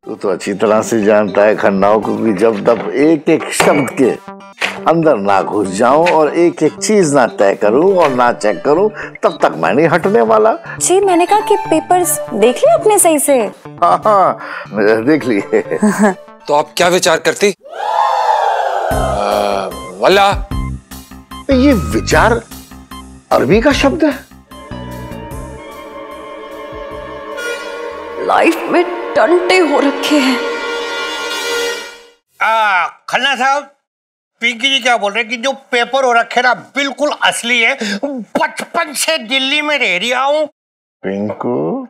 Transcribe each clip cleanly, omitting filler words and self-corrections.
तू तो अच्छी तरह से जानता है खन्नाओं को कि जब तक एक एक शब्द के अंदर ना घुस जाऊं और एक एक चीज ना तय करूं और ना चेक करूं तब तक मैं नहीं हटने वाला। जी मैंने कहा कि पेपर्स देख लिए आपने सही से? हाँ देख लिए। तो आप क्या विचार करती? वल्ला ये विचार अरबी का शब्द है। लाइफ में टंटे हो रखे हैं। खन्ना साहब, पिंकी जी क्या बोल रहे हैं कि जो पेपर हो रखे ना बिल्कुल असली है। बचपन से दिल्ली में रह रहा हूँ। पिंकू,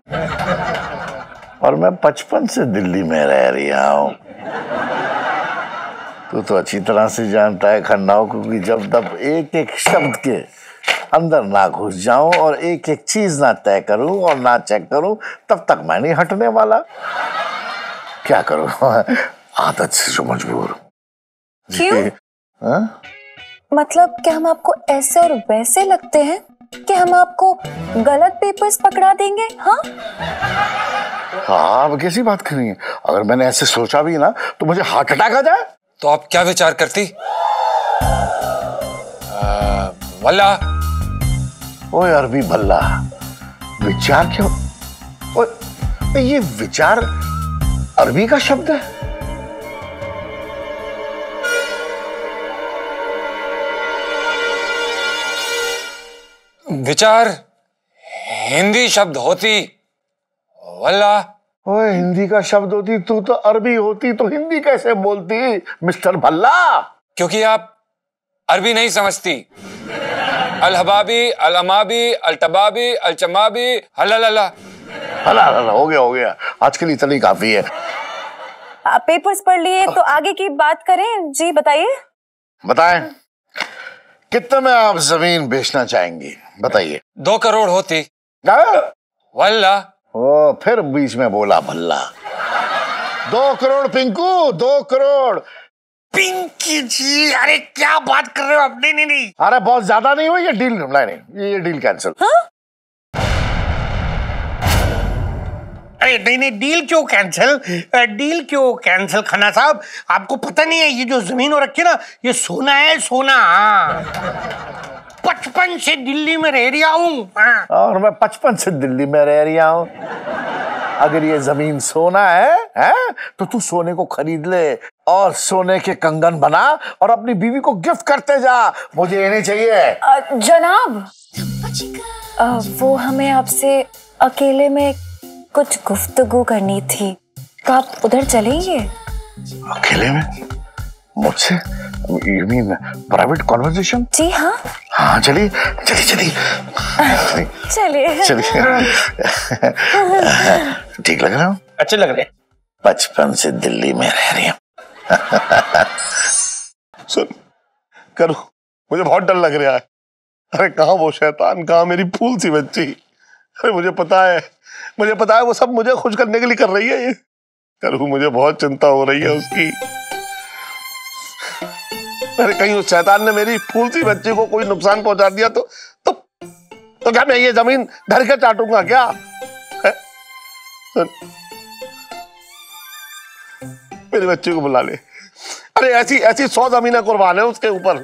और मैं 55 से दिल्ली में रह रहा हूँ। तू तो अच्छी तरह से जानता है खन्नाओं को कि जब तक एक एक शब्द के अंदर ना घुस जाऊं और एक एक चीज ना तय करूं और ना चेक करूं तब तक मैं नहीं हटने वाला। क्या करूं, आदत से जो मजबूर। क्यों? मतलब क्या हम आपको ऐसे और वैसे लगते हैं कि हम आपको गलत पेपर्स पकड़ा देंगे? हाँ अब कैसी बात कर रही है? अगर मैंने ऐसे सोचा भी ना तो मुझे हार्ट अटैक आ जाए। तो आप क्या विचार करती? वल्ला ओए अरबी भल्ला, विचार क्यों? ओए ये विचार अरबी का शब्द है। विचार हिंदी शब्द होती वल्ला। ओए हिंदी का शब्द होती, तू तो अरबी होती तो हिंदी कैसे बोलती मिस्टर भल्ला? क्योंकि आप अरबी नहीं समझती। अल हबाबी, अल अमाबी, अल तबाबी, अल चमाबी, हल्ला। हो गया आज के लिए इतना ही काफी है। आप पेपर्स पढ़ लिए तो आगे की बात करें। जी बताइए। बताएं कितने में आप जमीन बेचना चाहेंगी? बताइए। 2 करोड़ होती वल्ला। ओ फिर बीच में बोला भल्ला। 2 करोड़ पिंकू, 2 करोड़। पिंकी जी, अरे क्या बात कर रहे हो आप? नहीं। अरे बहुत ज्यादा नहीं हुई ये डील? नहीं, ये डील कैंसिल। हाँ? अरे नहीं, डील क्यों कैंसिल? डील क्यों कैंसिल खन्ना साहब? आपको पता नहीं है ये जो जमीन हो रखी है ना, ये सोना है, सोना। 55 से दिल्ली में रह रहा हूँ। और मैं 55 से दिल्ली में रह रहा हूँ। अगर ये जमीन सोना है तो तू सोने को खरीद ले और सोने के कंगन बना और अपनी बीवी को गिफ्ट करते जा। मुझे ये नहीं चाहिए। जनाब, वो हमें आपसे अकेले में कुछ गुफ्तगू करनी थी, तो आप उधर चलेंगे? अकेले में? मुझसे? You mean private conversation? जी हाँ। हाँ चलिए। ठीक लग रहा हूँ? अच्छे लग रहे हैं। 55 से दिल्ली में रह रही हूँ। सुन करो, मुझे बहुत डर लग रहा है। अरे कहाँ वो शैतान, कहाँ मेरी फूल सी बच्ची। अरे मुझे पता है वो सब मुझे खुश करने के लिए कर रही है ये। करूँ, मुझे बहुत चिंता हो रही है उसकी। अरे कहीं उस शैतान ने मेरी फूल सी बच्ची को कोई नुकसान पहुंचा दिया तो क्या मैं ये जमीन धर के चाटूंगा क्या? मेरी बच्ची को बुला ले। अरे ऐसी 100 जमीनें कुर्बान है उसके ऊपर।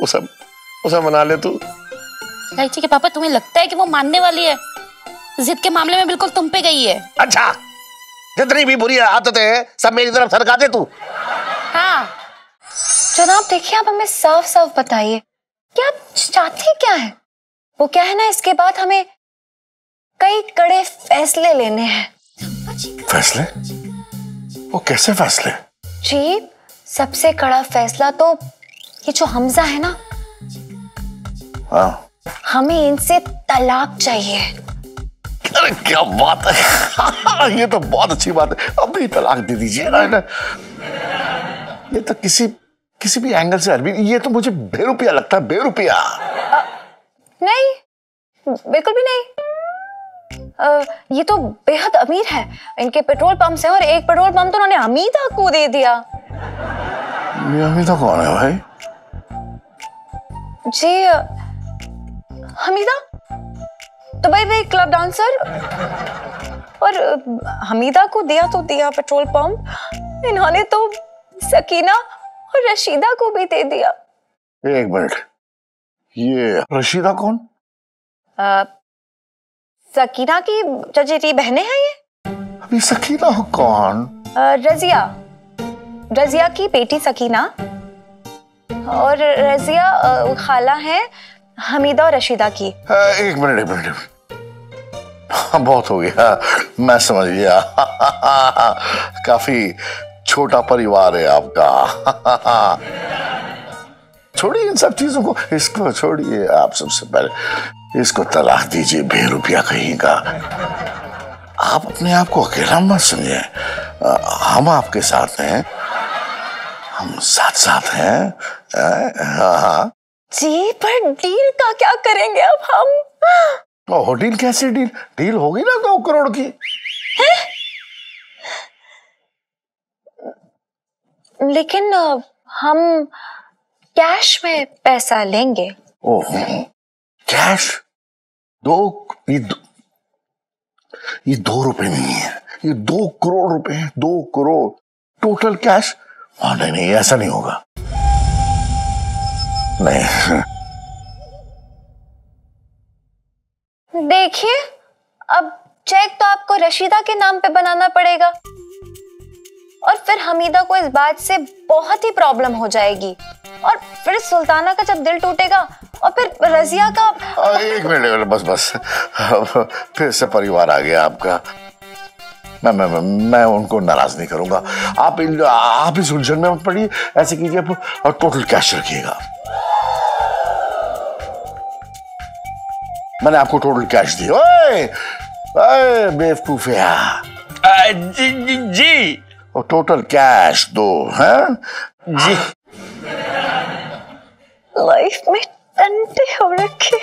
उसे मना ले तू। लाइची के पापा, तुम्हें लगता है कि वो मानने वाली है? जिद के मामले में बिल्कुल तुम पे गई है। अच्छा, जितनी भी बुरी आदतें हैं सब मेरी तरफ सरका दे तू। हाँ जनाब देखिए, आप हमें साफ साफ बताइए कि आप चाहते क्या है? वो क्या है ना, इसके बाद हमें कई कड़े फैसले लेने हैं। फैसले? वो कैसे फैसले? जी, सबसे कड़ा फैसला तो ये जो हमजा है ना, हाँ, हमें इनसे तलाक चाहिए। अरे क्या बात है। ये तो बहुत अच्छी बात है। अभी तलाक दे दीजिए ना। ये तो किसी भी एंगल से अरबी, ये तो मुझे बेरुपया लगता है। बेरुपया नहीं, बिल्कुल भी नहीं। ये तो बेहद अमीर है। इनके पेट्रोल पंप हैं और एक पेट्रोल पंप तो उन्होंने हमीदा को दे दिया। ये हमीदा कौन है भाई? जी हमीदा दुबई में क्लब डांसर। और हमीदा को दिया तो दिया पेट्रोल पंप, इन्होंने तो सकीना और रशीदा को भी दे दिया। एक मिनट, ये रशीदा कौन? सकीना की चचेरी बहनें हैं ये। अभी सकीना कौन? रजिया की बेटी सकीना और रजिया खाला है हमीदा और रशीदा की। एक मिनट, बहुत हो गया, मैं समझ गया। काफी छोटा परिवार है आपका। छोड़िए इन सब चीजों को, इसको छोड़िए। आप सबसे पहले इसको तलाक दीजिए, बेरुपया कहीं का। आप अपने आप को अकेला मत समझिए, हम आपके साथ हैं, हम साथ हैं। हाँ जी, पर डील का क्या करेंगे अब हम? डील कैसे? डील होगी ना 2 करोड़ की। लेकिन हम कैश में पैसा लेंगे। ओह, कैश? ये 2 रुपए नहीं है, ये 2 करोड़ रुपए है। 2 करोड़ टोटल कैश? नहीं, ऐसा नहीं होगा। नहीं। देखिए, अब चेक तो आपको रशीदा के नाम पे बनाना पड़ेगा और फिर हमीदा को इस बात से बहुत ही प्रॉब्लम हो जाएगी और फिर सुल्ताना का जब दिल टूटेगा और फिर रजिया का। एक मिनट, बस फिर से परिवार आ गया आपका। मैं उनको नाराज नहीं करूंगा। आप इस उलझन में मत पड़िए, ऐसे कीजिए और टोटल कैश रखिएगा। मैंने आपको टोटल कैश दिया। ओए बेवकूफिया। जी। और टोटल कैश दो, हैं? जी। लाइफ में टंटे हो रखे।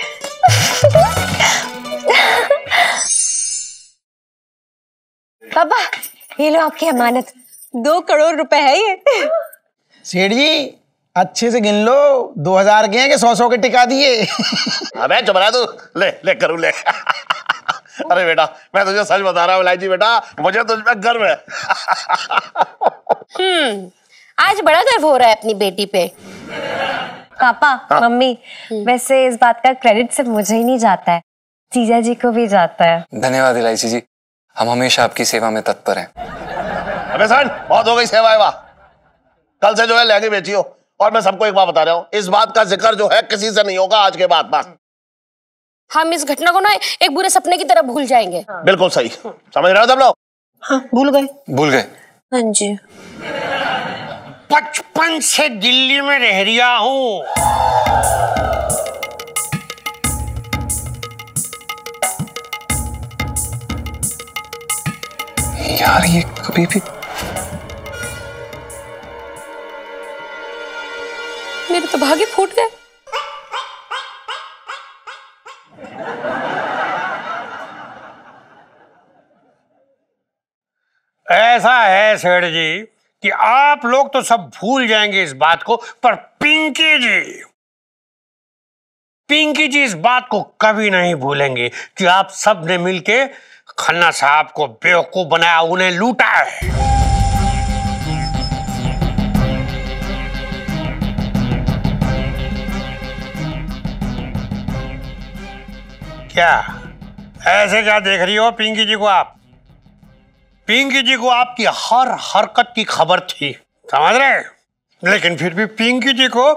पापा, ये लो आपकी अमानत। 2 करोड़ रुपए है ये। सेठ जी अच्छे से गिन लो, 2000 के हैं कि 100 के टिका दिए। अबे चुप रहा तू, ले करूँ ले। अरे बेटा, मैं तुझे सच बता रहा हूँ इलायची बेटा, मुझे तुझ पे गर्व है। आज बड़ा गर्व हो रहा है अपनी बेटी पे। पापा, मम्मी, वैसे इस बात का क्रेडिट सिर्फ मुझे ही नहीं जाता है, जीजा जी को भी जाता है। धन्यवाद इलायची जी, हम हमेशा आपकी सेवा में तत्पर हैं। अबे सन, बहुत हो गई सेवा है। कल से जो है लहंगे बेचियो, और मैं सबको एक बात बता रहा हूँ, इस बात का जिक्र जो है किसी से नहीं होगा आज के बाद। बस हम इस घटना को ना एक बुरे सपने की तरह भूल जाएंगे। बिल्कुल सही, समझ रहे हो सब लोग? हाँ, भूल गए। हाँ जी। 55 से दिल्ली में रह रिया हूँ। यार ये कभी भी मेरे तो भागे फूट गए। ऐसा है सेठ जी कि आप लोग तो सब भूल जाएंगे इस बात को, पर पिंकी जी इस बात को कभी नहीं भूलेंगे कि आप सब ने मिलके खन्ना साहब को बेवकूफ बनाया, उन्हें लूटा है। क्या ऐसे क्या देख रही हो पिंकी जी को? आप पिंकी जी को आपकी हर हरकत की खबर थी, समझ रहे? लेकिन फिर भी पिंकी जी को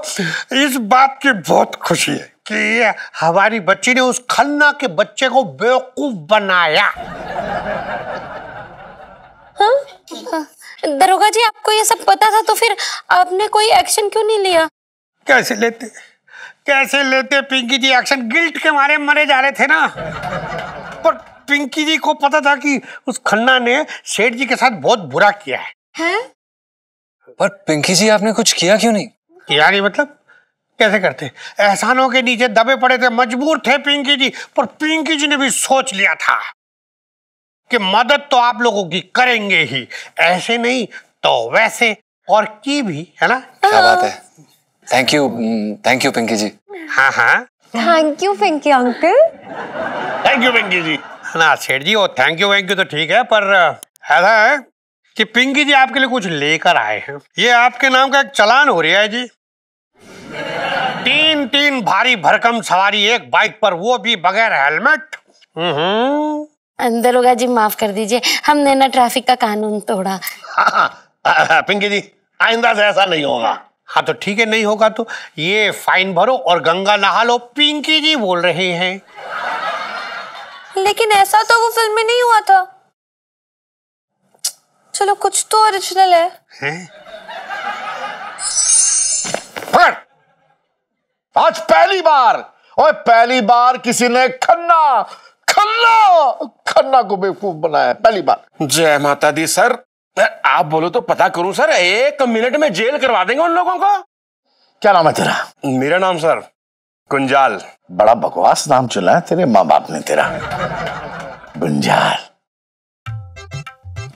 इस बात की बहुत खुशी है कि हमारी बच्ची ने उस खन्ना के बच्चे को बेवकूफ बनाया। हाँ? दरोगा जी, आपको ये सब पता था तो फिर आपने कोई एक्शन क्यों नहीं लिया? कैसे लेते पिंकी जी एक्शन? गिल्ट के मारे मरे जा रहे थे ना। पर पिंकी जी को पता था कि उस खन्ना ने सेठ जी के साथ बहुत बुरा किया है। पर पिंकी जी आपने कुछ किया क्यों नहीं? किया नहीं मतलब कैसे करते? एहसानों के नीचे दबे पड़े थे, मजबूर थे पिंकी जी। पर पिंकी जी ने भी सोच लिया था कि मदद तो आप लोगों की करेंगे ही, ऐसे नहीं तो वैसे, और की भी, है ना? क्या बात है। Thank you Pinky ji. हाँ। Thank you Pinky uncle. Thank you Pinky ji. ना सेठ जी, वो थैंक यू तो ठीक है, पर ऐसा है कि पिंकी जी आपके लिए कुछ लेकर आए हैं। ये आपके नाम का एक चालान हो रहा है जी। 3 भारी भरकम सवारी एक बाइक पर, वो भी बगैर हेलमेट। अंदर होगा जी, माफ कर दीजिए, हमने ना ट्रैफिक का कानून तोड़ा। पिंकी जी आइंदा से ऐसा नहीं होगा। हाँ तो ठीक है, नहीं होगा तो ये फाइन भरो और गंगा नहा लो। पिंकी जी बोल रहे हैं। लेकिन ऐसा तो वो फिल्म में नहीं हुआ था। चलो कुछ तो ओरिजिनल है। आज पहली बार किसी ने खन्ना को बेवकूफ बनाया, पहली बार। जय माता दी सर, आप बोलो तो पता करूं सर, 1 मिनट में जेल करवा देंगे उन लोगों को। क्या नाम है तेरा? मेरा नाम सर गुंजाल। बड़ा बकवास नाम चुना है तेरे माँ बाप ने तेरा, गुंजाल।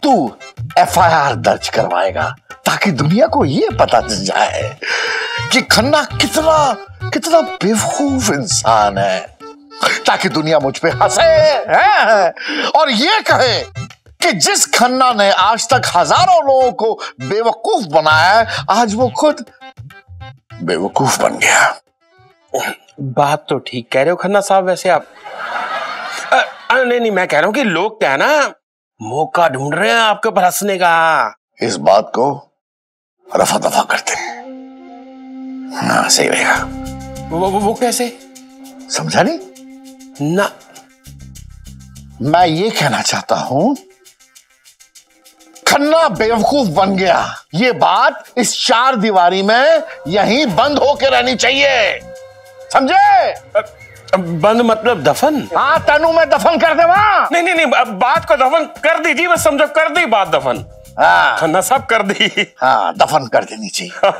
तू FIR दर्ज करवाएगा ताकि दुनिया को ये पता चल जाए कि खन्ना कितना बेवकूफ इंसान है, ताकि दुनिया मुझ पे हंसे और ये कहे कि जिस खन्ना ने आज तक हजारों लोगों को बेवकूफ बनाया है, आज वो खुद बेवकूफ बन गया। बात तो ठीक कह रहे हो खन्ना साहब, वैसे आप नहीं, मैं कह रहा हूं कि लोग क्या है ना, मौका ढूंढ रहे हैं आपके ऊपर हंसने का। इस बात को रफा दफा करते हैं। हाँ सही रहेगा। वो कैसे? समझा नहीं ना? मैं ये कहना चाहता हूं, खन्ना बेवकूफ बन गया, ये बात इस 4 दीवारी में यहीं बंद होके रहनी चाहिए, समझे? बंद मतलब दफन? हाँ, तनु में दफन कर दे वहां। नहीं, बात को दफन कर दीजिए, बस समझो, कर दी बात दफन। हाँ खन्ना साहब कर दी। हाँ, दफन कर देनी चाहिए।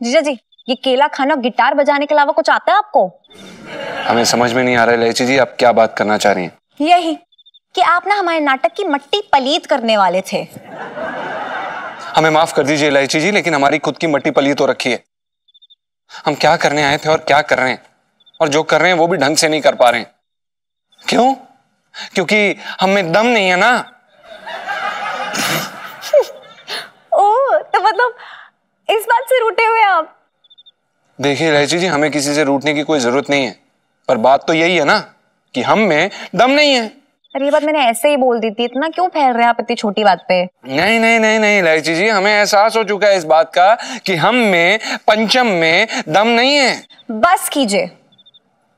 जीजा जी, ये केला खाना और गिटार बजाने के अलावा कुछ आता है आपको? हमें समझ में नहीं आ रहा है इलायची जी, आप क्या बात करना चाह रही हैं? यही कि आप ना हमारे नाटक की मट्टी पलीत करने वाले थे। हमें माफ कर दीजिए इलायची जी, लेकिन हमारी खुद की मट्टी पलीत हो रखी है। हम क्या करने आए थे और क्या कर रहे हैं, और जो कर रहे हैं वो भी ढंग से नहीं कर पा रहे हैं। क्यों? क्योंकि हम में दम नहीं है ना। ओह, तो मतलब इस बात से रूठे हुए आप? देखिए इलायची जी, हमें किसी से रूठने की कोई जरूरत नहीं है, पर बात तो यही है ना कि हम में दम नहीं है। अरे ये बात मैंने ऐसे ही बोल दी थी, इतना क्यों फैल रहे हैं आप इतनी छोटी बात पे? नहीं इलायची जी, हमें एहसास हो चुका है इस बात का कि हम में पंचम में दम नहीं है। बस कीजिए।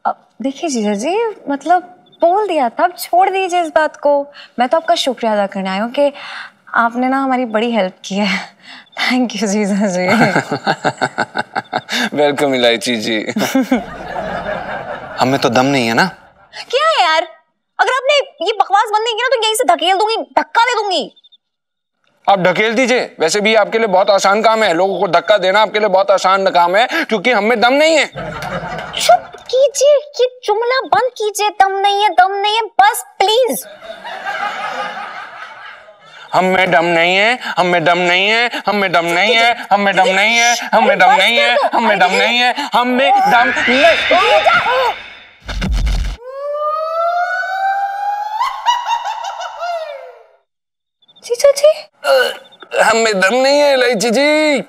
अब देखिए जीजा जी, मतलब बोल दिया था, अब छोड़ दीजिए इस बात को। मैं तो आपका शुक्रिया अदा करने आई हूँ कि आपने ना हमारी बड़ी हेल्प की है। थैंक यू जीजा जी। वेलकम इलायची जी। हमें तो दम नहीं है ना। क्या है यार, अगर आपने ये बकवास बंद नहीं की ना तो यहीं से धकेल दूंगी, धक्का दे दूंगी। आप ढकेल दीजिए, वैसे भी आपके लिए बहुत आसान काम है, लोगों को धक्का देना आपके लिए बहुत आसान काम है, क्योंकि हम में दम नहीं है। चुप कीजिए, ये जुमला बंद कीजिए। दम नहीं है, बस प्लीज। हम में दम नहीं है, हम में दम नहीं है, हम में दम नहीं है, हम में दम नहीं है, हम में दम नहीं है, हम में दम नहीं है, हम में दम नहीं। जीजा जी, हम में दम नहीं है इलायची जी।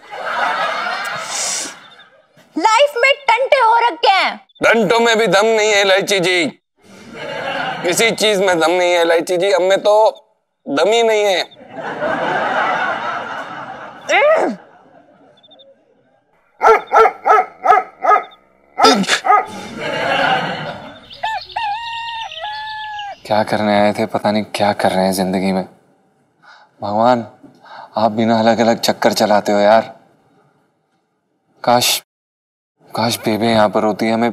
लाइफ में टंटे हो रखे हैं। टंटों में भी दम नहीं है इलायची जी, किसी चीज में दम नहीं है इलायची जी, हम में तो दम ही नहीं है। क्या करने आए थे, पता नहीं क्या कर रहे हैं जिंदगी में। भगवान, आप भी ना अलग अलग चक्कर चलाते हो यार। काश बेबे यहाँ पर होती, हमें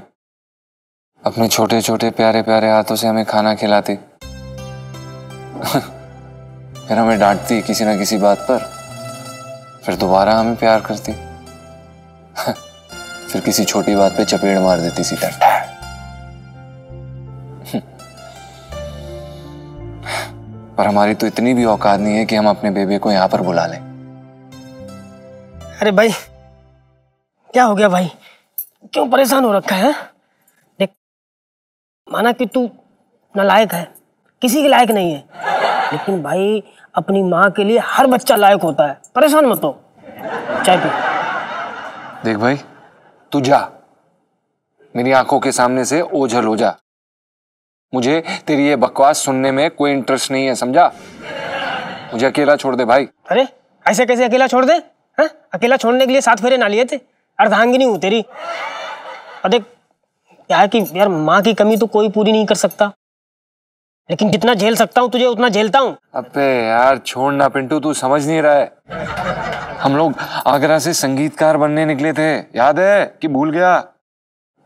अपने छोटे छोटे प्यारे प्यारे हाथों से हमें खाना खिलाती। फिर हमें डांटती किसी ना किसी बात पर, फिर दोबारा हमें प्यार करती, फिर किसी छोटी बात पे चपेड़ मार देती सीधा। पर हमारी तो इतनी भी औकात नहीं है कि हम अपने बेबे को यहाँ पर बुला लें। अरे भाई, क्या हो गया भाई, क्यों परेशान हो रखा है? देख, माना कि तू नालायक है, किसी के लायक नहीं है, लेकिन भाई अपनी माँ के लिए हर बच्चा लायक होता है। परेशान मत हो, चाय पी। देख भाई, तू जा, मेरी आंखों के सामने से ओझल हो जा। मुझे तेरी ये बकवास सुनने में कोई इंटरेस्ट नहीं है, समझा? मुझे अकेला छोड़ दे भाई। अरे ऐसे कैसे अकेला छोड़ दे? हाँ? अकेला छोड़ने के लिए 7 फेरे ना लिए थे? अर्धांगिनी हूँ तेरी। और देख क्या है कि यार माँ की कमी तो कोई पूरी नहीं कर सकता, लेकिन जितना झेल सकता हूँ तुझे उतना झेलता हूँ। अबे यार छोड़ ना पिंटू, तू समझ नहीं रहा है। हम लोग आगरा से संगीतकार बनने निकले थे, याद है कि भूल गया?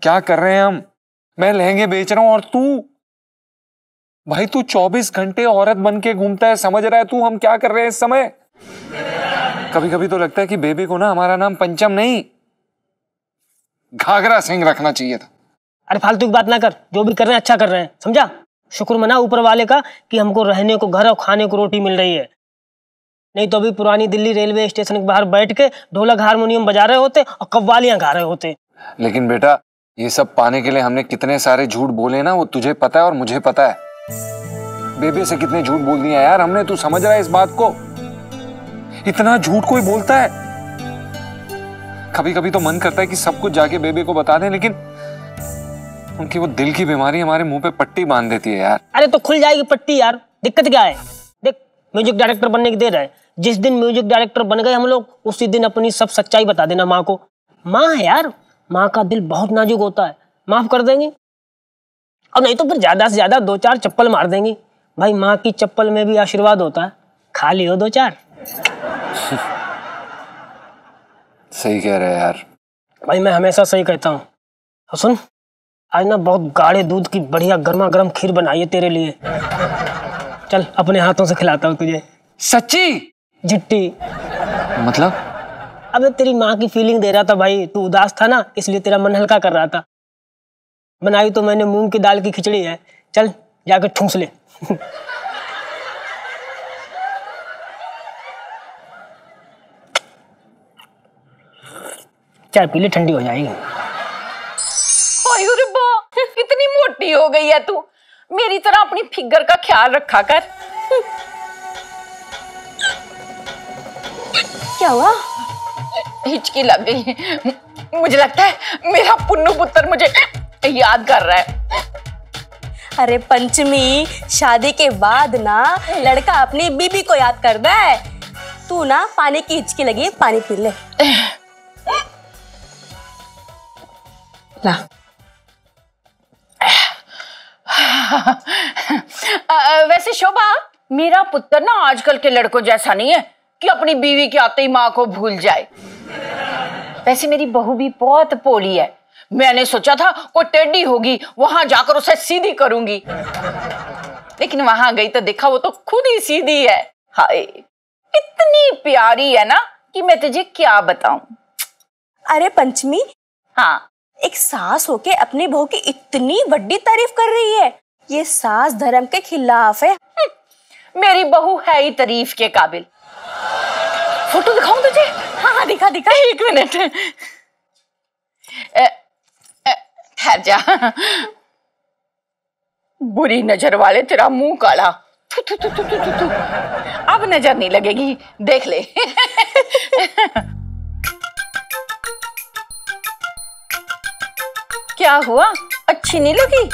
क्या कर रहे हैं हम? मैं लहंगे बेच रहा हूँ और तू भाई, तू 24 घंटे औरत बन के घूमता है, समझ रहा है तू हम क्या कर रहे हैं इस समय? कभी कभी तो लगता है कि बेबी को ना हमारा नाम पंचम नहीं, घाघरा सिंह रखना चाहिए था। अरे फालतू की बात ना कर, जो भी कर रहे हैं अच्छा कर रहे हैं, समझा? शुक्र मना ऊपर वाले का कि हमको रहने को घर और खाने को रोटी मिल रही है, नहीं तो अभी पुरानी दिल्ली रेलवे स्टेशन के बाहर बैठ के ढोलक हारमोनियम बजा रहे होते और कव्वालियां गा रहे होते। लेकिन बेटा, ये सब पाने के लिए हमने कितने सारे झूठ बोले ना, वो तुझे पता है और मुझे पता है। बेबी से कितने झूठ बोल दिया यार हमने, तू समझ रहा है इस बात को? इतना झूठ कोई बोलता है? कभी कभी तो मन करता है कि सब कुछ जाके बेबी को बता दें, लेकिन उनकी वो दिल की बीमारी हमारे मुंह पे पट्टी बांध देती है यार। अरे तो खुल जाएगी पट्टी यार, दिक्कत क्या है? देख, म्यूजिक डायरेक्टर बनने की देर है, जिस दिन म्यूजिक डायरेक्टर बन गए हम लोग, उसी दिन अपनी सब सच्चाई बता देना माँ को। माँ है यार, माँ का दिल बहुत नाजुक होता है, माफ कर देंगे, और नहीं तो फिर ज्यादा से ज्यादा 2-4 चप्पल मार देंगी। भाई माँ की चप्पल में भी आशीर्वाद होता है, खा लियो 2-4। सही कह रहे हैं यार। भाई मैं हमेशा सही कहता हूँ। और सुन, आज ना बहुत गाढ़े दूध की बढ़िया गर्मा गर्म खीर बनाई है तेरे लिए, चल अपने हाथों से खिलाता हूँ तुझे। सच्ची? झिट्टी मतलब? अब तेरी माँ की फीलिंग दे रहा था भाई, तू उदास था ना, इसलिए तेरा मन हल्का कर रहा था। बनाई तो मैंने मूंग की दाल की खिचड़ी है, चल जाकर ठूंस ले। चाय पी ले, ठंडी हो जाएगी। अरे बा, कितनी मोटी हो गई है तू, मेरी तरह अपनी फिगर का ख्याल रखा कर। क्या हुआ? हिचकी लग गई, मुझे लगता है मेरा पुन्नू पुत्र मुझे याद कर रहा है। अरे पंचमी, शादी के बाद ना लड़का अपनी बीबी को याद करता है। तू ना पानी की हिचकी लगी, पानी पी ले। ला। वैसे शोभा, मेरा पुत्र ना आजकल के लड़कों जैसा नहीं है कि अपनी बीवी के आते ही माँ को भूल जाए। वैसे मेरी बहू भी बहुत भोली है, मैंने सोचा था कोई टेढ़ी होगी, वहां जाकर उसे सीधी करूंगी, लेकिन वहां गई तो देखा वो तो खुद ही सीधी है। हाय, इतनी प्यारी है ना कि मैं तुझे क्या बताऊं। अरे पंचमी, हाँ, एक सास होके अपनी बहू की इतनी बड़ी तारीफ कर रही है, ये सास धर्म के खिलाफ है। मेरी बहू है ही तारीफ के काबिल। फोटो दिखाऊं तुझे? हाँ दिखा दिखा। 1 मिनट ठहर जा। बुरी नजर वाले, तेरा मुंह काला। थु, थु, थु, थु, थु, थु, थु। अब नजर नहीं लगेगी, देख ले। क्या हुआ, अच्छी नहीं लगी?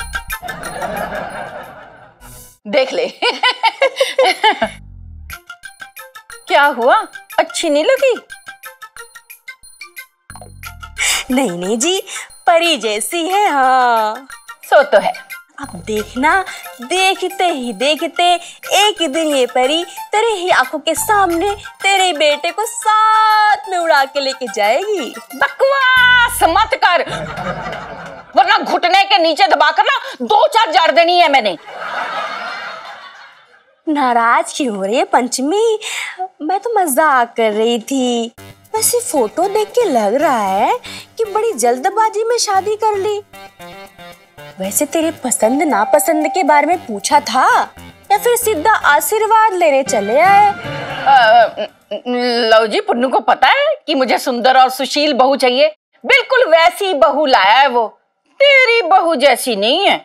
देख ले। क्या हुआ, अच्छी नहीं लगी? नहीं नहीं जी, परी जैसी है। हाँ सो तो है। अब देखना, देखते ही देखते एक ही दिन ये परी तेरे ही आंखों के सामने तेरे बेटे को साथ में उड़ा के लेके जाएगी। बकवास मत कर, वरना घुटने के नीचे दबाकर ना 2-4 जाड़ देनी है मैंने। नाराज क्यों हो रही है पंचमी? मैं तो मजाक कर रही थी। वैसे फोटो देख के लग रहा है कि बड़ी जल्दबाजी में शादी कर ली। वैसे तेरे पसंद नापसंद के बारे में पूछा था या फिर सीधा आशीर्वाद लेने चले आए? लो जी, पुन्नू को पता है कि मुझे सुंदर और सुशील बहू चाहिए। बिल्कुल वैसी बहू लाया है वो, तेरी बहू जैसी नहीं है।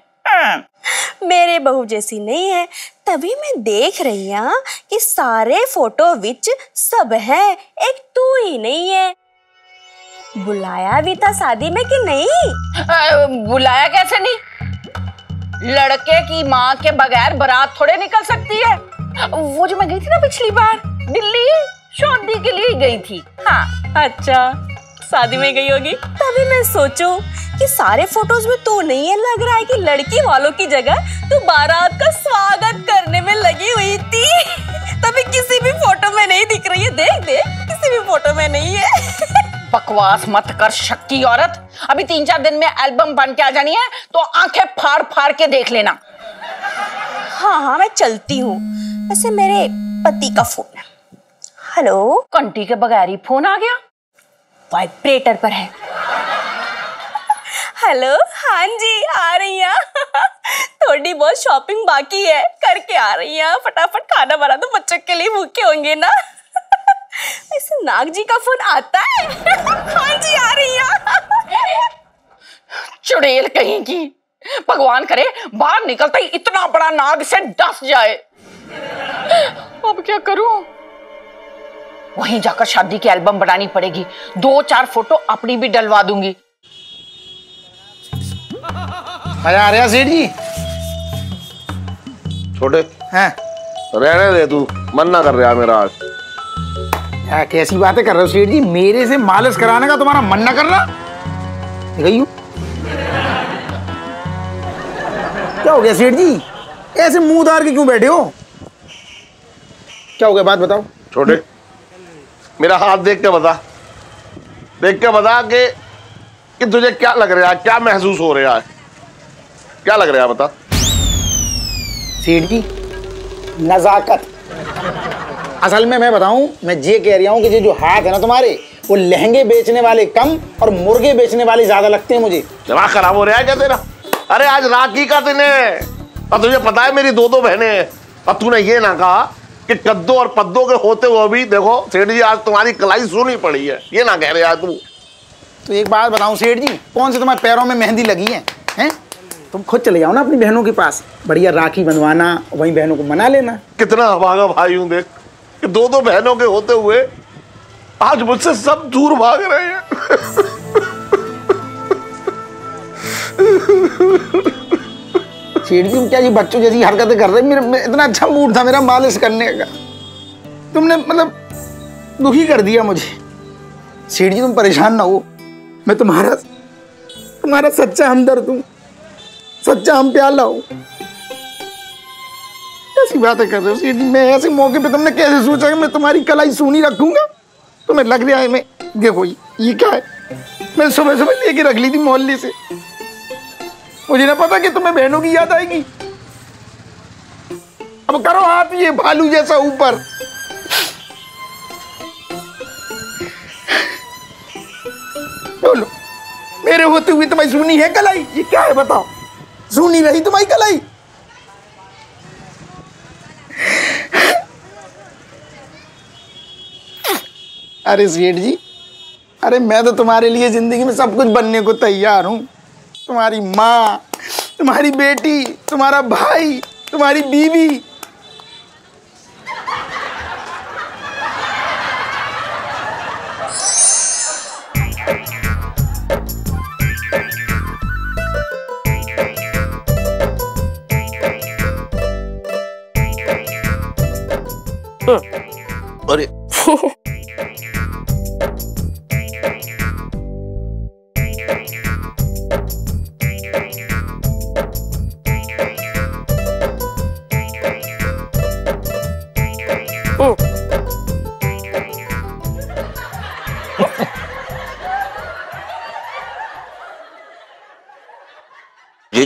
मेरे बहू जैसी नहीं है, तभी मैं देख रही हूँ कि सारे फोटो विच सब है, एक तू ही नहीं है। बुलाया भी था शादी में कि नहीं? बुलाया कैसे नहीं? लड़के की माँ के बगैर बारात थोड़े निकल सकती है। वो जो मैं गई थी ना पिछली बार दिल्ली, शादी के लिए गई थी। हाँ। अच्छा, शादी में गई होगी, तभी मैं सोचूं कि सारे फोटोज में तू नहीं है, लग रहा है कि लड़की वालों की जगह तू बारात का स्वागत करने में लगी हुई थी। तभी किसी भी फोटो में नहीं दिख रही है। देख देख, किसी भी फोटो में नहीं है। बकवास मत कर शक्की औरत, अभी 3-4 दिन में एल्बम बन के आ जानी है, तो आंखें फाड़ फाड़ के देख लेना। हाँ हाँ, मैं चलती हूँ। वैसे मेरे पति का फोन है। हेलो। कंटी के बगैर ही फोन आ गया, वाइब्रेटर पर है। हेलो, हाँ जी, आ रही हैं। थोड़ी बहुत शॉपिंग बाकी है, करके आ रही हैं। फटाफट खाना बना दो, बच्चों के लिए भूखे होंगे ना। ऐसे नाग जी का फोन आता है। हाँ जी, आ रही हैं। चुड़ैल कहीं की, भगवान करे बाहर निकलता ही इतना बड़ा नाग से डस जाए। अब क्या करूं? वहीं जाकर शादी की एल्बम बनानी पड़ेगी, 2-4 फोटो अपनी भी डलवा दूंगी। मजा आ रहा सेठ जी? छोटे हैं? रहने दे, तू मन ना कर रहा मेरा आज। क्या कैसी बातें कर रहे हो सेठ जी? मेरे से मालिश कराने का तुम्हारा मन ना कर रहा? गई हूँ। क्या हो गया सेठ जी? ऐसे मुंह उतार के क्यों बैठे हो? क्या हो गया, बात बताओ। छोटे, मेरा हाथ देख के बता, कि तुझे क्या लग रहा है, क्या महसूस हो रहा है, क्या लग रहा है बता। सेठ जी, नजाकत। असल में मैं बताऊं, मैं ये कह रहा हूं कि ये जो हाथ है ना तुम्हारे, वो लहंगे बेचने वाले कम और मुर्गे बेचने वाले ज्यादा लगते हैं मुझे। दिमाग खराब हो रहा है क्या तेरा? अरे आज राखी का दिन है और तुझे पता है मेरी 2 बहनें हैं, और तूने ये ना कहा कि कद्दू और पद्दो के होते हुए भी देखो सेठ जी आज तुम्हारी कलाई सुनी पड़ी है, ये ना कह रहे यार तू। तो एक बात बताऊं सेठ जी, कौन से तुम्हारे पैरों में मेहंदी लगी है? हैं? तुम खुद चले जाओ ना अपनी बहनों के पास, बढ़िया राखी बंधवाना, वहीं बहनों को मना लेना। कितना अभागा भाई हूं देख, कि 2 बहनों के होते हुए आज मुझसे सब दूर भाग रहे हैं। सेठ जी, तुम क्या ये बच्चों जैसी हरकतें कर रहे? मेरा इतना अच्छा मूड था मेरा मालिश करने का, तुमने मतलब दुखी कर दिया मुझे। सेठ जी, तुम परेशान ना हो, मैं तुम्हारा सच्चा हमदर्द हूँ, सच्चा हम प्याला हूँ। कैसी बातें कर रहे हो सेठ जी? मैं ऐसे मौके पे तुमने कैसे सोचा कि मैं तुम्हारी कलाई सूनी रखूंगा? तुम्हें लग रहा है मैं, देखो ये क्या है, मैं सुबह लेके रख ली थी मोहल्ले से, मुझे ना पता कि तुम्हें बहनों की याद आएगी। अब करो हाथ ये भालू जैसा ऊपर। बोलो, मेरे होते हुए तुम्हारी सुनी है कलाई? ये क्या है बताओ, सुनी रही तुम्हारी कलाई? अरे सेठ जी, अरे मैं तो तुम्हारे लिए जिंदगी में सब कुछ बनने को तैयार हूं। तुम्हारी माँ, तुम्हारी बेटी, तुम्हारा भाई, तुम्हारी बीवी। अरे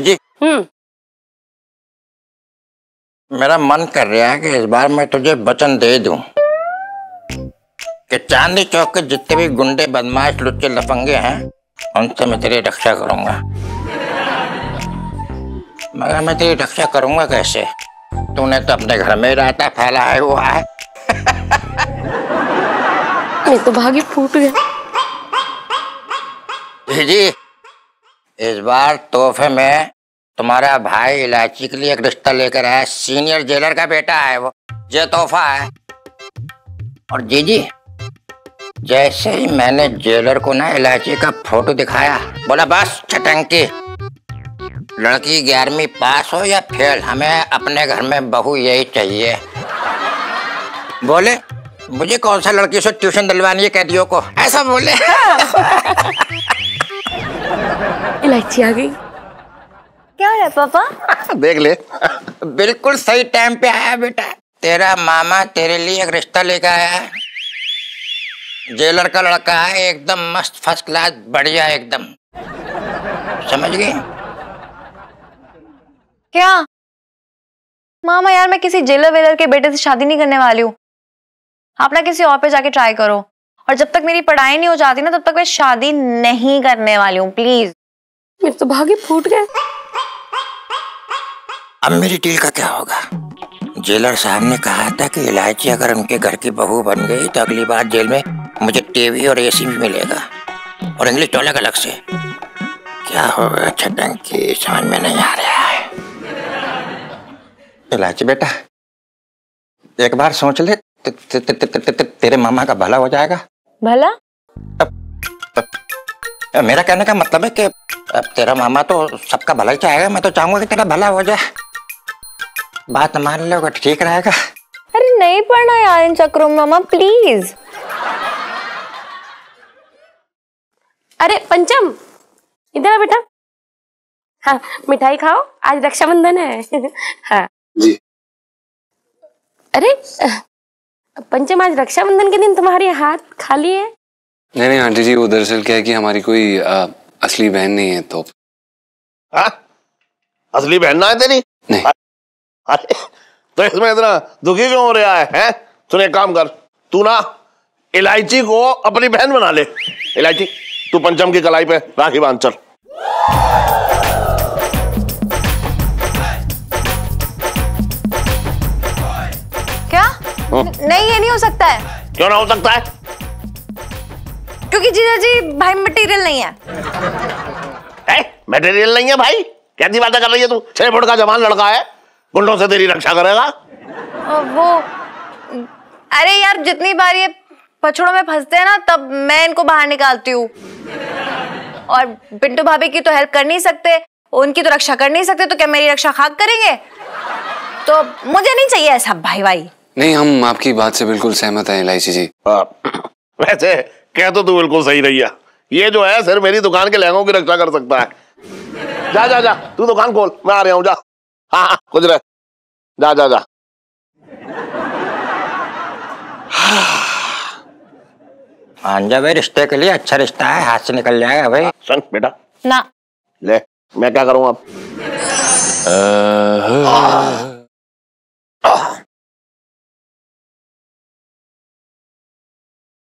जी मेरा मन कर रहा है कि इस बार मैं तुझे वचन दे दूं कि चांदनी चौक के जितने भी गुंडे बदमाश लुच्चे लफंगे हैं उनसे मैं तेरी रक्षा करूंगा। मगर मैं तेरी रक्षा करूंगा कैसे? तूने तो अपने घर में रायता फैलाया हुआ है। मैं तो भागी फूट गया। जी, इस बार तोहफे में तुम्हारा भाई इलायची के लिए एक रिश्ता लेकर आया। सीनियर जेलर का बेटा है वो। ये तोहफा है। और जीजी, जैसे ही मैंने जेलर को ना इलायची का फोटो दिखाया, बोला बस छटंकी, लड़की 11वीं पास हो या फेल, हमें अपने घर में बहू यही चाहिए। बोले मुझे कौन सा लड़की से ट्यूशन दिलवानी है कैदियों को, ऐसा बोले। इलायची आ गई। क्या है पापा? देख ले, बिल्कुल सही टाइम पे आया बेटा। तेरा मामा तेरे लिए एक रिश्ता लेकर आया है। जेलर का लड़का है, एकदम मस्त, फर्स्ट क्लास, बढ़िया एकदम। समझ गई? क्या मामा यार, मैं किसी जेलर वेलर के बेटे से शादी नहीं करने वाली हूँ। आप ना किसी और पे जाके ट्राई करो, और जब तक मेरी पढ़ाई नहीं हो जाती ना, तब तक मैं शादी नहीं करने वाली हूँ, प्लीज। मेरे तो भागे फूट गए। अब मेरी डील का क्या होगा? जेलर साहब ने कहा था कि इलायची अगर उनके घर की बहू बन गई तो अगली बार जेल में मुझे टीवी और एसी भी मिलेगा, और इंग्लिश टॉयलेट अलग से। क्या होगा छटंकी, समझ में नहीं आ रहा है। इलायची बेटा, एक बार सोच ले, तेरे मामा का भला हो जाएगा। भला? मेरा कहने का मतलब है कि अब तेरा मामा तो सबका भला ही चाहेगा, मैं तो चाहूंगा कि तेरा भला हो जाए। बात मान लो, ठीक रहेगा। अरे नहीं पढ़ना यार इन चक्रों में मामा, प्लीज। अरे पंचम, इधर आ बेटा। हाँ, मिठाई खाओ, आज रक्षाबंधन है। हाँ जी। अरे पंचम, आज रक्षाबंधन के दिन तुम्हारे हाथ खाली है? नहीं आंटी जी, वो दरअसल क्या है कि हमारी कोई असली बहन नहीं है तो। असली बहन ना है तेरी? नहीं। अरे तो इसमें इतना दुखी क्यों हो रहा है? सुन एक काम कर, तू ना इलायची को अपनी बहन बना ले। इलायची, तू पंचम की कलाई पे राखी बांध चल। क्या? नहीं, ये नहीं हो सकता है। क्यों ना हो सकता है? क्योंकि जीजा जी भाई मटेरियल नहीं है। मटेरियल नहीं है भाई? कैसी बातें कर रही है तू? 6 फुट का जवान लड़का है, गुंडों से तेरी रक्षा करेगा। वो अरे यार, जितनी बार ये पछड़ों में फंसते हैं ना, तब मैं इनको बाहर निकालती हूँ। और पिंटू भाभी की तो हेल्प कर नहीं सकते, उनकी तो रक्षा कर नहीं सकते, तो क्या मेरी रक्षा खाक करेंगे? तो मुझे नहीं चाहिए ऐसा भाई भाई। नहीं, हम आपकी बात से बिल्कुल सहमत हैं इलायची जी। वैसे कह तो तू बिल्कुल सही रही है। ये जो है सिर्फ मेरी दुकान के लहंगों की रक्षा कर सकता है। जा जा जा, तू दुकान खोल, मैं आ रहा हूँ। जा। हाँ कुछ रहे, जा जा जा। आंजा भाई, रिश्ते के लिए अच्छा रिश्ता है, हाथ से निकल जाएगा भाई। सुन बेटा, ना ले, मैं क्या करूँ अब?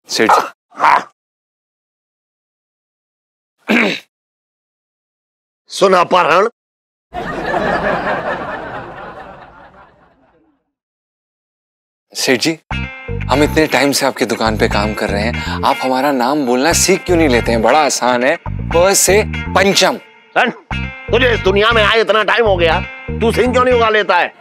सेठ जी, सुन अपहरण, सेठ जी, हम इतने टाइम से आपकी दुकान पे काम कर रहे हैं, आप हमारा नाम बोलना सीख क्यों नहीं लेते हैं? बड़ा आसान है, प से पंचम। सन, तुझे इस दुनिया में आए इतना टाइम हो गया, तू सिंह क्यों नहीं उगा लेता है?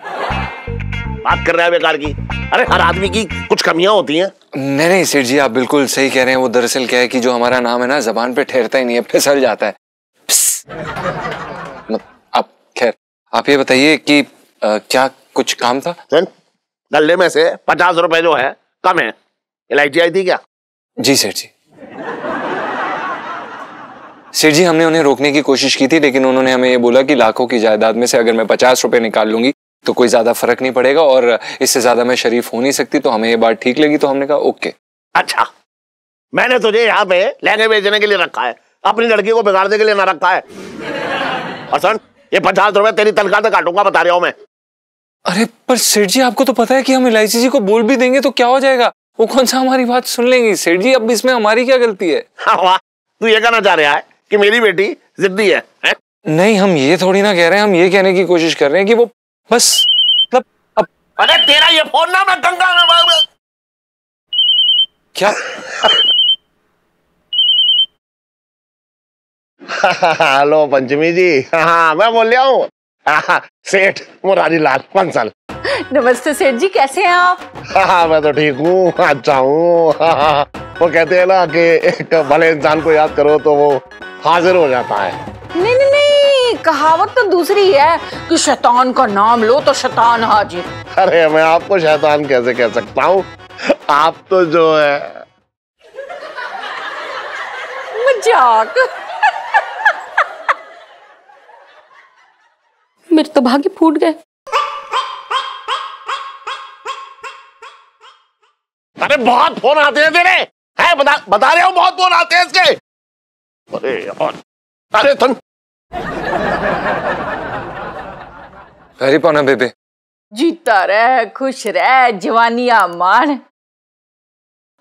बात कर रहा है बेकार की। अरे हर आदमी की कुछ कमियां होती हैं। नहीं नहीं सेठ जी, आप बिल्कुल सही कह रहे हैं। वो दरअसल क्या है कि जो हमारा नाम है ना, जबान पे ठहरता ही नहीं है, फिसल जाता है। आप खैर, आप ये बताइए कि क्या कुछ काम था? गले में से 50 रुपए जो है कम है। इलायची आई थी क्या? जी सेठ जी। सेठ जी, हमने उन्हें रोकने की कोशिश की थी, लेकिन उन्होंने हमें ये बोला कि लाखों की जायदाद में से अगर मैं 50 रुपए निकाल लूंगी तो कोई ज्यादा फर्क नहीं पड़ेगा, और इससे ज्यादा मैं शरीफ हो नहीं सकती, तो हमें ये बात ठीक लगी, तो हमने कहा ओके। अच्छा, मैंने तुझे यहाँ पे लहंगे बेचने के लिए रखा है, अपनी लड़की को बिगाड़ने के लिए ना रखा है। और सुन, ये 50 रुपए तेरी तनख्वाह से काटूंगा, बता रहा हूं मैं। अरे पर सेठ जी, आपको तो पता है कि हम इलायची जी को बोल भी देंगे तो क्या हो जाएगा? वो कौन सा हमारी बात सुन लेंगी? सेठ जी, अब इसमें हमारी क्या गलती है? हाँ वाह, तू ये कहना चाह रहा है कि मेरी बेटी जिद्दी है? नहीं, हम ये थोड़ी ना कह रहे हैं, हम ये कहने की कोशिश कर रहे हैं कि वो बस मतलब अब। अरे तेरा ये फोन ना मैं गंगा में क्या हेलो पंचमी जी। हाँ मैं बोल रहा हूँ सेठ मुरारी लाल पंसल। नमस्ते सेठ जी, कैसे हैं आप? हाँ मैं तो ठीक हूँ, अच्छा हूँ। वो कहते हैं ना कि एक भले इंसान को याद करो तो वो हाजिर हो जाता है। नहीं नहीं नहीं, कहावत तो दूसरी है कि शैतान का नाम लो तो शैतान हाजिर। अरे मैं आपको शैतान कैसे कह सकता हूँ, आप तो जो है मजाक। मेरे तो भाग्य फूट गए। अरे बहुत फोन आते हैं तेरे, है बता रहे हो, बहुत फोन आते हैं इसके। अरे यार, अरे तुम वेरी पौना बेबे। जीता रह, खुश रह, जवानियां मान।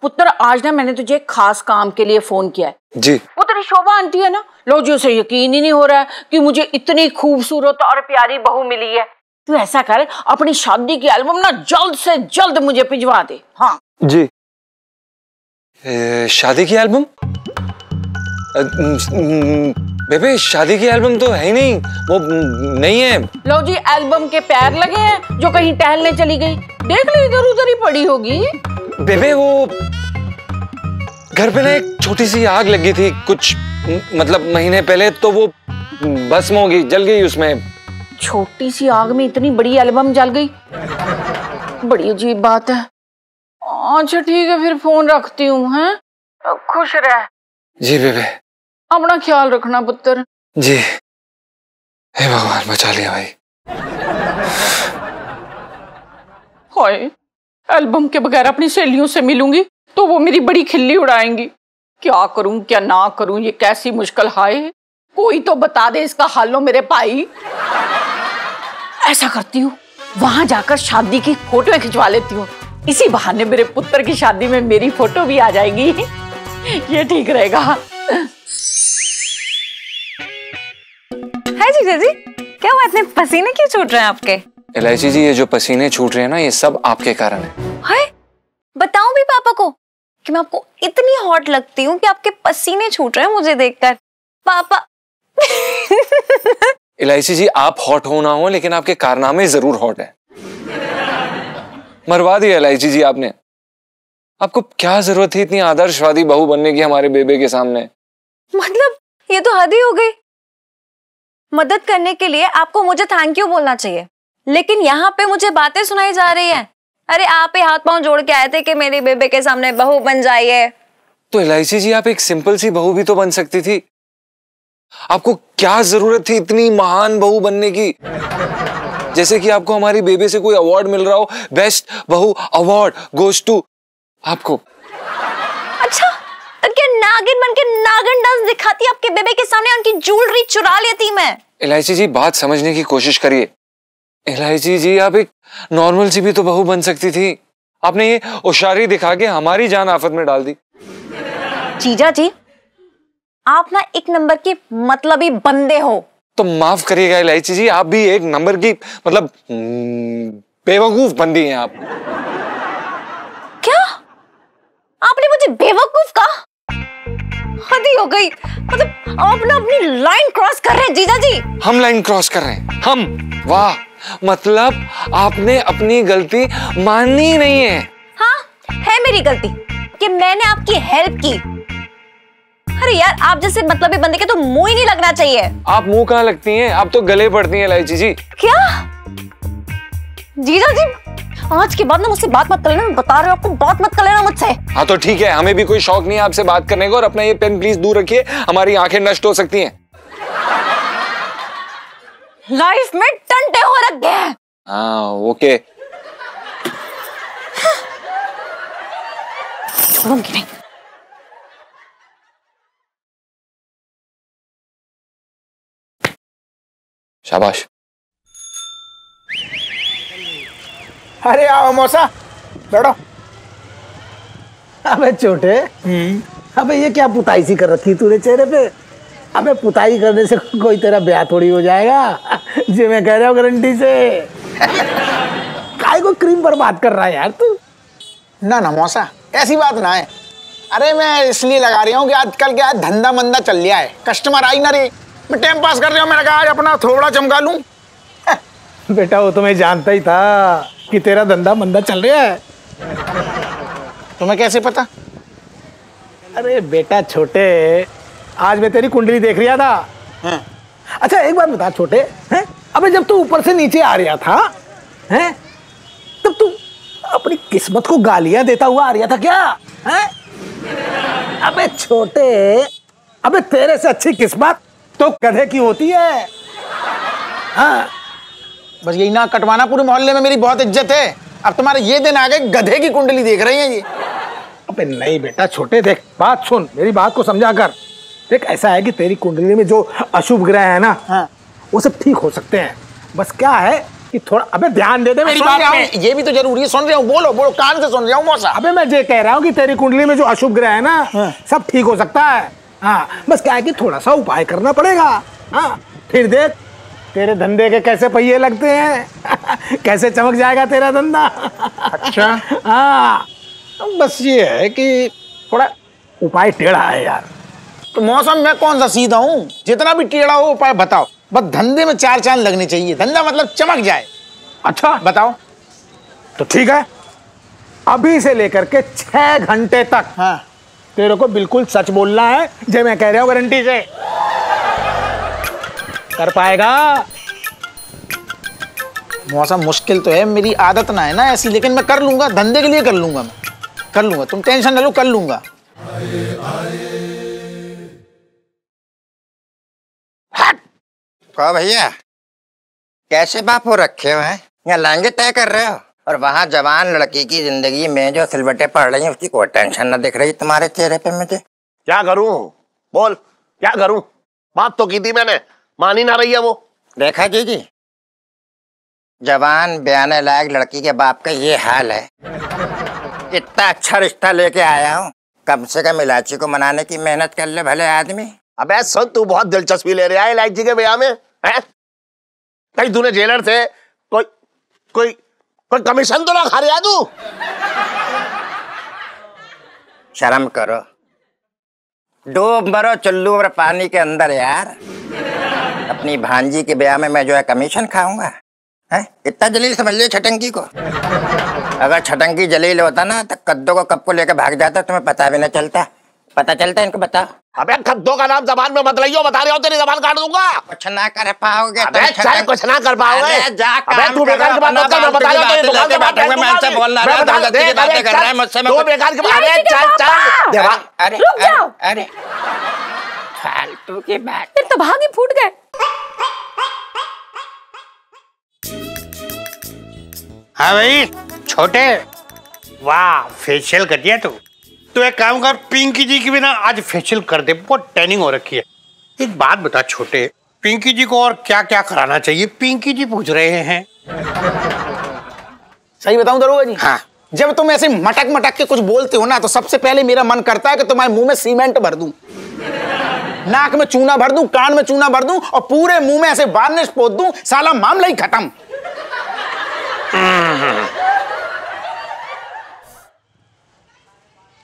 पुत्र आज ना मैंने तुझे एक खास काम के लिए फोन किया है। जी। वो तेरी शोभा आंटी है ना, लो जी उसे यकीन ही नहीं हो रहा है कि मुझे इतनी खूबसूरत और प्यारी बहू मिली है। तू ऐसा कर, अपनी शादी की एल्बम ना जल्द से जल्द मुझे भिजवा दे। हाँ जी। शादी की एल्बम? बेबे शादी की एल्बम तो है ही नहीं, वो नहीं है। लो जी, एल्बम के पैर लगे हैं जो कहीं टहलने चली गई, देख लो इधर उधर ही पड़ी होगी। बेबे वो घर पे ना एक छोटी सी आग लगी थी कुछ मतलब महीने पहले, तो वो भस्म हो गई, जल गई उसमें। छोटी सी आग में इतनी बड़ी एल्बम जल गई, बड़ी अजीब बात है। अच्छा ठीक है, फिर फोन रखती हूँ। हैं, खुश रह। जी बेबे। अपना ख्याल रखना पुत्र। जी। हे भगवान बचा लिया भाई। हाय, एल्बम के बगैर अपनी सहेलियों से मिलूंगी तो वो मेरी बड़ी खिल्ली उड़ाएंगी। क्या करूं क्या ना करूं, ये कैसी मुश्किल। हाय, कोई तो बता दे इसका हल हो मेरे भाई। ऐसा करती हूँ, वहां जाकर शादी की फोटो खिंचवा लेती हूँ, इसी बहाने मेरे पुत्र की शादी में मेरी फोटो भी आ जाएगी। ये ठीक रहेगा। हाय जीजा जी, क्या हुआ, इतने पसीने क्यों छूट रहे हैं आपके? इलायची जी, ये जो पसीने छूट रहे हैं ना, ये सब आपके कारण है। हाय, बताऊं भी पापा को कि मैं आपको इतनी हॉट लगती हूँ कि आपके पसीने छूट रहे हैं मुझे देखकर? पापा। इलायची जी, आप हॉट हो ना हो, लेकिन आपके कारनामे जरूर हॉट है। मरवा दिया इलायची जी आपने। आपको क्या जरूरत थी इतनी आदर्शवादी बहू बनने की हमारे बेबे के सामने? मतलब ये तो हद ही हो गई। मदद करने के लिए आपको मुझे थैंक यू बोलना चाहिए, लेकिन यहाँ पे मुझे बातें सुनाई जा रही हैं। अरे आप ही हाथ पांव जोड़ के आए थे कि मेरी बेबे के सामने बहू बन जाइए। तो इलायची जी, आप एक सिंपल सी बहू भी तो बन सकती थी। आपको क्या जरूरत थी इतनी महान बहू बनने की? जैसे कि आपको हमारी बेबे से कोई अवार्ड मिल रहा हो, बेस्ट बहू अवार्ड गोज टू आपको। अच्छा, तो क्या नागिन बन के नागिन डांस दिखाती आपके बेबे के सामने, उनकी ज्वेलरी चुरा लेती मैं? इलायची जी, बात समझने की कोशिश करिए। इलायची जी, आप एक नॉर्मल सी भी तो बहू बन सकती थी। आपने ये होशियारी दिखा के हमारी जान आफत में डाल दी। जीजा जी, आप ना एक नंबर के मतलबी बंदे हो। तो माफ करिएगा इलायची जी, आप भी एक नंबर की मतलब बेवकूफ बंदी हैं आप। क्या आपने मुझे बेवकूफ कहा? हद ही हो गई। मतलब आप ना अपनी लाइन क्रॉस कर रहे हैं जीजा जी। हम लाइन क्रॉस कर रहे हैं? हम? वाह, मतलब आपने अपनी गलती मानी नहीं है। हाँ, है मेरी गलती कि मैंने आपकी हेल्प की। अरे यार, आप जैसे मतलबी बंदे के तो मुंह ही नहीं लगना चाहिए। आप मुंह कहाँ लगती हैं, आप तो गले पड़ती हैं इलायची जी। क्या जीजा जी, आज के बाद ना मुझसे बात मत कर लेना, मैं बता रही हूँ आपको, बात मत कर लेना मुझसे। हाँ तो ठीक है, हमें भी कोई शौक नहीं है आपसे बात करने का, और अपना ये पेन प्लीज दूर रखिए, हमारी आंखें नष्ट हो सकती हैं। लाइफ में टंटे हो रखे हैं। हाँ ओके। छोड़ूंगी नहीं। शाबाश। अरे आओ मौसा, बैठो। अबे छोटे, अबे ये क्या पुताई सी कर रखी तूने चेहरे पे? अबे पुताई करने से कोई तेरा ब्याह थोड़ी हो जाएगा, जी मैं कह रहा हूँ गारंटी से। काय को क्रीम बर्बाद कर रहा है यार तू? ना ना मौसा, ऐसी बात ना है। अरे मैं इसलिए लगा रही हूँ कि आजकल क्या धंधा मंदा चल रहा है, कस्टमर आई ना रे, मैं टाइम पास कर रही हूँ, मैंने कहा आज अपना थोड़ा चमका लूं। बेटा वो तो मैं जानता ही था कि तेरा धंधा मंदा चल रहा है। तुम्हें कैसे पता? अरे बेटा छोटे, आज मैं तेरी कुंडली देख रहा था। हाँ। अच्छा एक बात बता छोटे, हैं? अबे जब तू ऊपर से नीचे आ रहा था, हैं? तब तू अपनी किस्मत को गालियां देता हुआ आ रहा था क्या? हैं? अबे छोटे, अबे तेरे से अच्छी किस्मत तो गधे की होती है। हाँ बस यही ना कटवाना, पूरे मोहल्ले में मेरी बहुत इज्जत है। अब तुम्हारे ये दिन आ गए गधे की कुंडली देख रही हैं ये। अबे नहीं बेटा छोटे, देख बात सुन, मेरी बात को समझा कर। देख ऐसा है कि तेरी कुंडली में जो अशुभ ग्रह है ना, हाँ, वो सब ठीक हो सकते हैं। बस क्या है कि थोड़ा अबे ध्यान दे मेरी बात में। ये भी तो जरूरी है, सुन रहा हूँ, बोलो बोलो, कान से सुन रहा हूँ मौसा। अबे मैं ये कह रहा हूँ कि तेरी कुंडली में जो अशुभ ग्रह है ना, हाँ, सब ठीक हो सकता है। हाँ बस क्या है कि थोड़ा सा उपाय करना पड़ेगा। हाँ फिर देख तेरे धंधे के कैसे पहिए लगते हैं कैसे चमक जाएगा तेरा धंधा। अच्छा हाँ बस ये है कि थोड़ा उपाय टेढ़ा है यार। तो मौसम मैं कौन सा सीधा हूँ, जितना भी टेढ़ा हो उपाय बताओ, बस धंधे में 4 चांद लगने चाहिए, धंधा मतलब चमक जाए। अच्छा बताओ। तो ठीक है, अभी से लेकर के 6 घंटे तक, हाँ, तेरे को बिल्कुल सच बोलना है, जो मैं कह रहा हूँ गारंटी से। कर पाएगा? मौसम मुश्किल तो है, मेरी आदत ना है ना ऐसी, लेकिन मैं कर लूंगा, धंधे के लिए कर लूंगा, मैं कर लूंगा, तुम टेंशन न लो, कर लूंगा। कहो भैया, कैसे बापू रखे हो हैं? यहाँ लाएंगे तय कर रहे हो, और वहाँ जवान लड़की की जिंदगी में जो सिलवटें पड़ रही हैं उसकी कोई टेंशन न दिख रही तुम्हारे चेहरे पे मुझे। क्या करूं? बोल क्या करूं? बात तो की थी मैंने, मान ही ना रही है वो। देखा जी, जवान ब्याने लायक लड़की के बाप का ये हाल है। इतना अच्छा रिश्ता लेके आया हूँ, कम से कम इलायची को मनाने की मेहनत कर ले भले आदमी। अबे सुन, तू बहुत दिलचस्पी ले रहा है इलायची के ब्याह में, हैं? कहीं तूने जेलर से कोई कोई कोई कमीशन तो ना खा रहा तू? शर्म करो, डूब मरो चुल्लू और पानी के अंदर यार। अपनी भांजी के ब्याह में मैं जो है कमीशन खाऊंगा? है इतना जलील समझ लिया छटंकी को? अगर छटंकी जलील होता ना तो कद्दू को कब को लेकर भाग जाता, तुम्हें पता भी न चलता। पता चलता इनको बताओ। अबे कद्दू का नाम जबान में मत लियो, बता रहे हो तेरी जबान काट दूंगा। कुछ ना कर पाओगे। अबे चल कुछ ना कर पाओगे। अबे तू बेकार की बात मत कर, मैं बता रहा हूं तेरी दुकान के बात मैं इनसे बोल रहा हूं, दादाजी की बातें कर रहा है मुझसे। मैं बेकार की बात। अरे चल चल देवा, अरे रुक जाओ। अरे फालतू की बात। फिर तो भाग ही फूट गए। हाँ भाई छोटे, वाह फेशियल कर दिया तू एक काम कर, पिंकी जी की भी ना आज फेशियल कर दे, बहुत टैनिंग हो रखी है। एक बात बता छोटे, पिंकी जी को और क्या क्या कराना चाहिए? पिंकी जी पूछ रहे हैं। सही बताऊं दरोगा जी? हाँ। जब तुम ऐसे मटक मटक के कुछ बोलते हो ना, तो सबसे पहले मेरा मन करता है कि तुम्हारे मुंह में सीमेंट भर दूं, नाक में चूना भर दूं, कान में चूना भर दूं और पूरे मुंह में ऐसे वार्निश पोत दूं, साला मामला ही खत्म।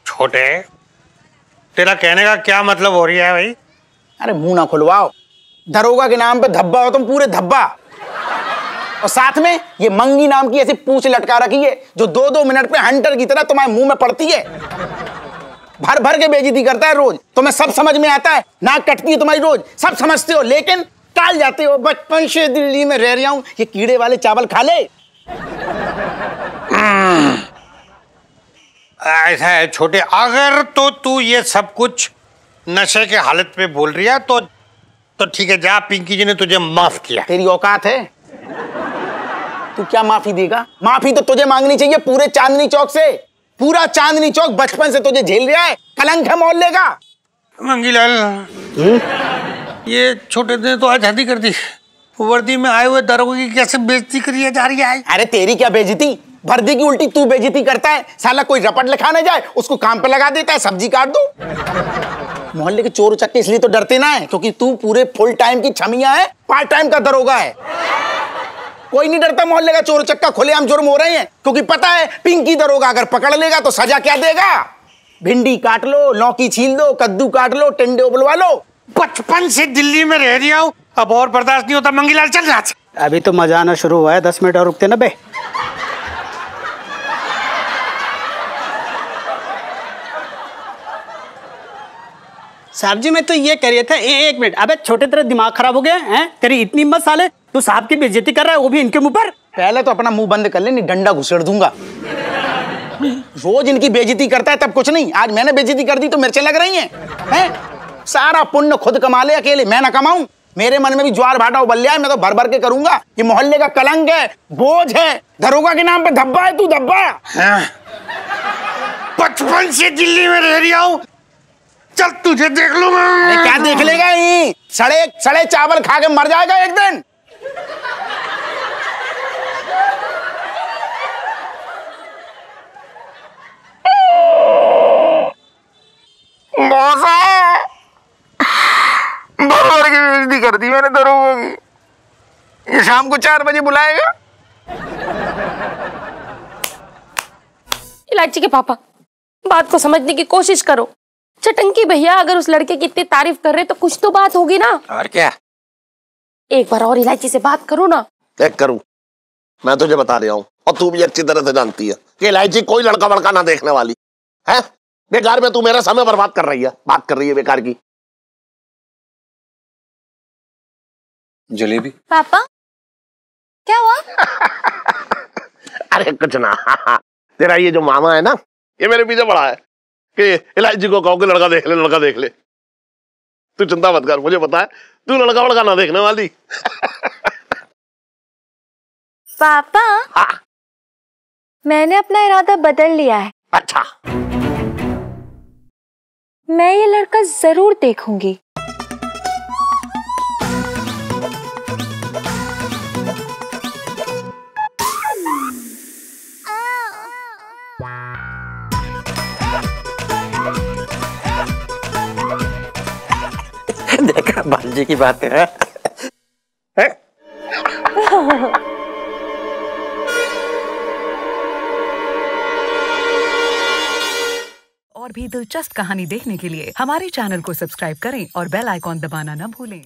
छोटे, तेरा कहने का क्या मतलब हो रहा है भाई? अरे मुंह ना खुलवाओ, दरोगा के नाम पे धब्बा हो तुम, पूरे धब्बा। और साथ में ये मंगी नाम की ऐसी पूंछ लटका रखी है जो 2-2 मिनट पे हंटर की तरह तुम्हारे मुंह में पड़ती है, भर भर के बेइज्जती करता है रोज। तुम्हें सब समझ में आता है, नाक कटती है तुम्हारी रोज, सब समझते हो, लेकिन टाल जाते हो। बचपन से दिल्ली में रह रहा हूं, ये कीड़े वाले चावल खा ले। ऐसा है छोटे, अगर तो तू ये सब कुछ नशे के हालत पे बोल रही है तो ठीक है, जा, पिंकी जी ने तुझे माफ किया। तेरी औकात है? तू क्या माफी देगा? माफी तो तुझे मांगनी चाहिए पूरे चांदनी चौक से। पूरा चांदनी चौक बचपन से तुझे झेल रहा है, कलंक है मोहल्ले का। मंगीलाल, ये छोटे ने तो आजादी कर दी, वर्दी में आए हुए दरोगा की कैसे बेइज्जती करी जा रही है? अरे तेरी क्या बेइज्जती, वर्दी की उल्टी तू बेइज्जती करता है। साला कोई रपट लिखाने जाए उसको काम पे लगा देता है, सब्जी काट दो। मोहल्ले के चोर उचक्के इसलिए तो डरते ना है क्योंकि तू पूरे फुल टाइम की छमिया है, पार्ट टाइम का दरोगा है। कोई नहीं डरता मोहल्ले का चोर उचक्का, खुलेआम जुर्म हो रहे हैं क्योंकि पता है पिंकी दरोगा अगर पकड़ लेगा तो सजा क्या देगा, भिंडी काट लो, लौकी छील दो, कद्दू काट लो, टिंडे उबलवा लो। बचपन से दिल्ली में रह रहा हूँ, अब और बर्दाश्त नहीं होता। मंगीलाल चल रहा। अभी तो मजा आना शुरू हुआ है, 10 मिनट और रुकते ना बे। साहब जी मैं तो ये कह रहा था, एक मिनट। अबे छोटे तेरा दिमाग खराब हो गया है? तेरी इतनी हिम्मत साले, तू साहब की बेइज्जती कर रहा है, वो भी इनके मुंह पर। पहले तो अपना मुंह बंद कर ले, नहीं डंडा घुसेड़ दूंगा। रोज इनकी बेइज्जती करता है तब कुछ नहीं, आज मैंने बेइज्जती कर दी तो मिर्चें लग रही हैं। सारा पुण्य खुद कमा ले अकेले, मैं ना कमाऊं। मेरे मन में भी ज्वार भाटा उबल लिया है, मैं तो भर भर के करूंगा। ये मोहल्ले का कलंक है, बोझ है, दरोगा के नाम पे धब्बा है तू, धब्बा। बचपन से दिल्ली में रह रहा हूँ, चल तुझे देख लूंगा। अरे क्या देख लेगा? ही सड़े सड़े चावल खा के मर जाएगा एक दिन। बराबर की बेइज्जती कर दी मैंने दरोगा की। ये शाम को 4 बजे बुलाएगा। इलायची के पापा, बात को समझने की कोशिश करो। चटंकी भैया अगर उस लड़के की इतनी तारीफ कर रहे तो कुछ तो बात होगी ना। और क्या? एक बार और इलायची से बात करो ना। देख करूं, मैं तुझे बता रहा हूँ और तू भी अच्छी तरह से जानती है कि इलायची कोई लड़का वड़का ना देखने वाली है। बेकार में तू मेरा समय बर्बाद कर रही है, बात कर रही है बेकार की। जलेबी पापा क्या हुआ? अरे कुछ ना, तेरा ये जो मामा है ना, ये मेरे पीछे पड़ा है कि इलायची को कहो कि लड़का देख ले, लड़का देख ले। तू चिंता मत कर, मुझे पता है तू लड़का वड़का ना देखने वाली। पापा हाँ। मैंने अपना इरादा बदल लिया है। अच्छा, मैं ये लड़का जरूर देखूंगी। देखा भांजी की बात है? और भी दिलचस्प कहानी देखने के लिए हमारे चैनल को सब्सक्राइब करें और बेल आइकॉन दबाना न भूलें।